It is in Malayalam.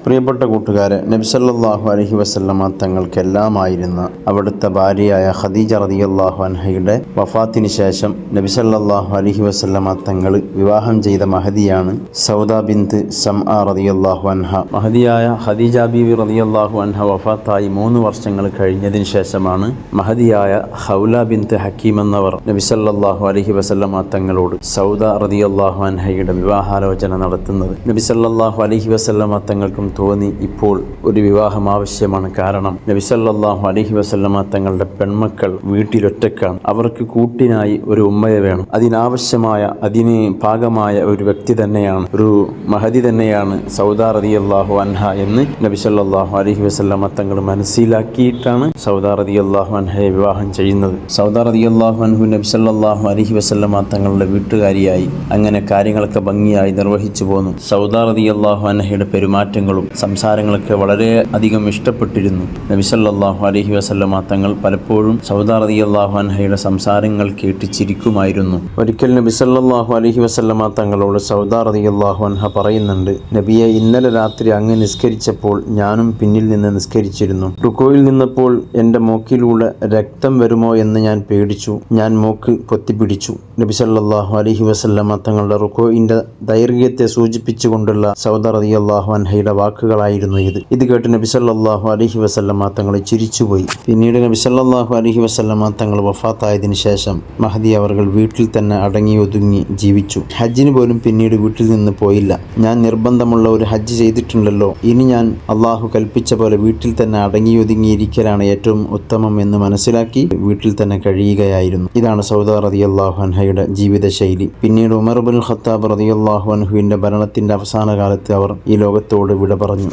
പ്രിയപ്പെട്ട കൂട്ടുകാരെ, നബി സല്ലല്ലാഹു അലൈഹി വസല്ലമ തങ്ങൾക്കെല്ലാമായിരുന്ന അവിടുത്തെ ഭാര്യയായ ഖദീജ റളിയല്ലാഹു അൻഹയുടെ വഫാത്തിന് ശേഷം നബി സല്ലല്ലാഹു അലൈഹി വസല്ലമ തങ്ങൾ വിവാഹം ചെയ്ത മഹദിയാണ് സൗദ ബിൻത് സംആ റളിയല്ലാഹു അൻഹ. മഹദിയായ ഖദീജ ബീവി റളിയല്ലാഹു അൻഹ വഫാത്തായി 3 വർഷങ്ങൾ കഴിഞ്ഞതിന് ശേഷമാണ് മഹദിയായ ഖൗല ബിൻത് ഹക്കീം എന്നവർ നബി സല്ലല്ലാഹു അലൈഹി വസല്ലമ തങ്ങളോട് സൗദ റളിയല്ലാഹു അൻഹയുടെ വിവാഹാലോചന നടത്തുന്നത്. നബി സല്ലല്ലാഹു അലൈഹി വസല്ലമ തങ്ങൾക്കും തോന്നി ഇപ്പോൾ ഒരു വിവാഹം ആവശ്യമാണ്. കാരണം നബി സല്ലല്ലാഹു അലൈഹി വസല്ലമ തങ്ങളുടെ പെൺമക്കൾ വീട്ടിലൊറ്റക്കാണ്. അവർക്ക് കൂട്ടിനായി ഒരു ഉമ്മയെ വേണം. അതിന് പാകമായ ഒരു വ്യക്തി തന്നെയാണ്, ഒരു മഹദി തന്നെയാണ് സൗദ റളിയല്ലാഹു അൻഹ എന്ന് നബി സല്ലല്ലാഹു അലൈഹി വസല്ലമ തങ്ങൾ മനസ്സിലാക്കിയിട്ടാണ് സൗദ റളിയല്ലാഹു അൻഹയെ വിവാഹം ചെയ്യുന്നത്. സൗദ റളിയല്ലാഹു അൻഹു നബി സല്ലല്ലാഹു അലൈഹി വസല്ലമ തങ്ങളുടെ വീട്ടുകാരിയായി അങ്ങനെ കാര്യങ്ങളൊക്കെ ഭംഗിയായി നിർവഹിച്ചു പോന്നു. സൗദ റളിയല്ലാഹു അൻഹയുടെ പെരുമാറ്റങ്ങളും സംസാരങ്ങളൊക്കെ വളരെ അധികം ഇഷ്ടപ്പെട്ടിരുന്നു. നബി സല്ലല്ലാഹു അലൈഹി വസല്ലമ തങ്ങൾ പലപ്പോഴും സൗദ റളിയല്ലാഹു അൻഹയുടെ സംസാരങ്ങൾ കേട്ട് ചിരിക്കുമായിരുന്നു. ഒരിക്കൽ നബി സല്ലല്ലാഹു അലൈഹി വസല്ലമ തങ്ങളോട് സൗദ റളിയല്ലാഹു അൻഹ പറയുന്നുണ്ട്, നബിയെ, ഇന്നലെ രാത്രി അങ്ങ് നിസ്കരിച്ചപ്പോൾ ഞാനും പിന്നിൽ നിന്ന് നിസ്കരിച്ചിരുന്നു. റുക്കോയിൽ നിന്നപ്പോൾ എൻ്റെ മൂക്കിലൂടെ രക്തം വരുമോ എന്ന് ഞാൻ പേടിച്ചു. ഞാൻ മൂക്ക് പൊത്തിപ്പിടിച്ചു. നബി സല്ലല്ലാഹു അലൈഹി വസല്ലമ തങ്ങളുടെ റുക്കോയിൻ്റെ ദൈർഘ്യത്തെ സൂചിപ്പിച്ചുകൊണ്ടുള്ള സൗദ റളിയല്ലാഹു അൻഹയുടെ വാക്കുകളായിരുന്നു ഇത് കേട്ട് നബി സല്ലല്ലാഹു അലൈഹി വസല്ലമ തങ്ങൾ ചിരിച്ചുപോയി. പിന്നീട് നബി സല്ലല്ലാഹു അലൈഹി വസല്ലമ തങ്ങൾ വഫാത്തായതിനു ശേഷം മഹദി അവർ വീട്ടിൽ തന്നെ അടങ്ങിയൊതുങ്ങി ജീവിച്ചു. ഹജ്ജിന് പോലും പിന്നീട് വീട്ടിൽ നിന്ന് പോയില്ല. ഞാൻ നിർബന്ധമുള്ള ഒരു ഹജ്ജ് ചെയ്തിട്ടുണ്ടല്ലോ, ഇനി ഞാൻ അള്ളാഹു കൽപ്പിച്ച പോലെ വീട്ടിൽ തന്നെ അടങ്ങിയൊതുങ്ങിയിരിക്കലാണ് ഏറ്റവും ഉത്തമം എന്ന് മനസ്സിലാക്കി വീട്ടിൽ തന്നെ കഴിയുകയായിരുന്നു. ഇതാണ് സൗദ റളിയല്ലാഹു അൻഹയുടെ ജീവിതശൈലി. പിന്നീട് ഉമർ ഇബ്നുൽ ഖത്താബ് റളിയല്ലാഹു അൻഹുവിന്റെ ഭരണത്തിന്റെ അവസാന കാലത്ത് അവർ ഈ ലോകത്തോട് വിട പറഞ്ഞു.